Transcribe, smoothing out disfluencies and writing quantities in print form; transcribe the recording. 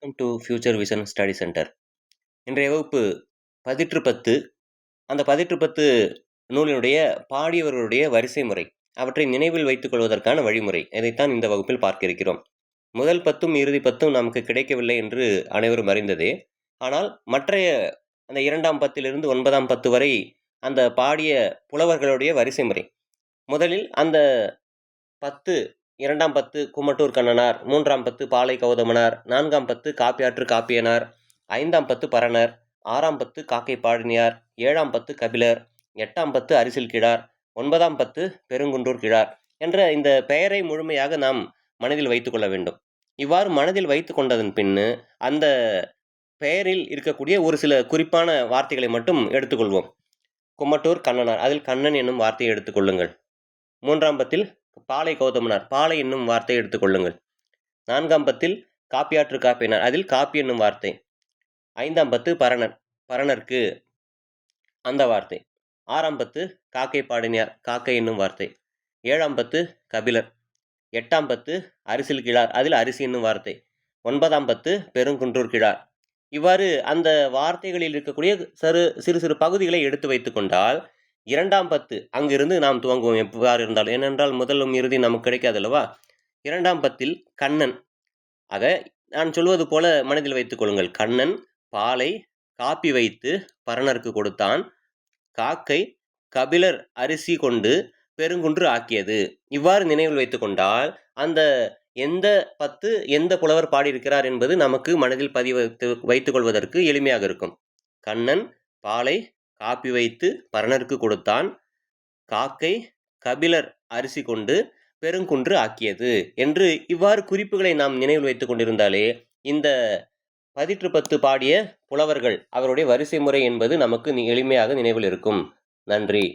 Welcome to future vision study centre. இன்றைய வகுப்பு பதிற்று 10. அந்த பதிற்று 10 நூலினுடைய பாடியவர்களுடைய வரிசை முறை, அவற்றை நினைவில் வைத்துக் கொள்வதற்கான வழிமுறை, இதைத்தான் இந்த வகுப்பில் பார்க்க இருக்கிறோம். முதல் 10ம் இறுதி 10ம் நமக்கு கிடைக்கவில்லை என்று அனைவரும் அறிந்ததே. ஆனால் மற்றைய அந்த 2ஆம் 10லிருந்து 9ஆம் 10 வரை அந்த பாடிய புலவர்களுடைய வரிசை முறை. முதலில் அந்த 10 2ஆம் 10 குமட்டூர் கண்ணனார், 3ஆம் 10 பாலை கௌதமனார், 4ஆம் 10 காப்பியாற்று காப்பியனார், 5ஆம் 10 பரணர், 6ஆம் 10 காக்கை பாடினியார், 7ஆம் 10 கபிலர், 8ஆம் 10 அரிசில் கிழார், 9ஆம் 10 பெருங்குன்றூர் கிழார் என்ற இந்த பெயரை முழுமையாக நாம் மனதில் வைத்துக் கொள்ள வேண்டும். இவ்வாறு மனதில் வைத்துக் கொண்டதன் பின்னு அந்த பெயரில் இருக்கக்கூடிய ஒரு சில குறிப்பான வார்த்தைகளை மட்டும் எடுத்துக்கொள்வோம். குமட்டூர் கண்ணனார், அதில் கண்ணன் என்னும் வார்த்தையை எடுத்துக்கொள்ளுங்கள். 3ஆம் 10ல் பாலை கௌதமனார், பாலை என்னும் வார்த்தை எடுத்துக்கொள்ளுங்கள். 4ஆம் 10ல் காப்பியாற்று காப்பியனார், அதில் காப்பி என்னும் வார்த்தை. 5ஆம் 10 பரணர், பரணருக்கு அந்த வார்த்தை. 6ஆம் 10 காக்கை பாடினியார், காக்கை என்னும் வார்த்தை. 7ஆம் 10 கபிலர், 8ஆம் 10 அரிசில் கிழார், அதில் அரிசி என்னும் வார்த்தை. 9ஆம் 10 பெருங்குன்றூர் கிழார். இவ்வாறு அந்த வார்த்தைகளில் இருக்கக்கூடிய சிறு சிறு பகுதிகளை எடுத்து வைத்துக் கொண்டால் 2ஆம் 10 அங்கிருந்து நாம் துவங்குவோம். எவ்வாறு இருந்தாலும், ஏனென்றால் முதலும் இறுதி நமக்கு கிடைக்காது அல்லவா? 2ஆம் 10ல் கண்ணன், ஆக நான் சொல்வது போல மனதில் வைத்துக் கொள்ளுங்கள். கண்ணன் பாலை காப்பி வைத்து பரணருக்கு கொடுத்தான், காக்கை கபிலர் அரிசி கொண்டு பெருங்குன்று ஆக்கியது. இவ்வாறு நினைவில் வைத்துக் கொண்டால் அந்த எந்த 10 எந்த புலவர் பாடியிருக்கிறார் என்பது நமக்கு மனதில் வைத்துக் கொள்வதற்கு எளிமையாக இருக்கும். கண்ணன் பாலை காப்பி வைத்து பரணருக்கு கொடுத்தான், காக்கை கபிலர் அரிசி கொண்டு பெருங்குன்று ஆக்கியது என்று இவ்வாறு குறிப்புகளை நாம் நினைவில் வைத்துக் கொண்டிருந்தாலே இந்த பதிற்று 10 பாடிய புலவர்கள் அவருடைய வரிசை முறை என்பது நமக்கு எளிமையாக நினைவில் இருக்கும். நன்றி.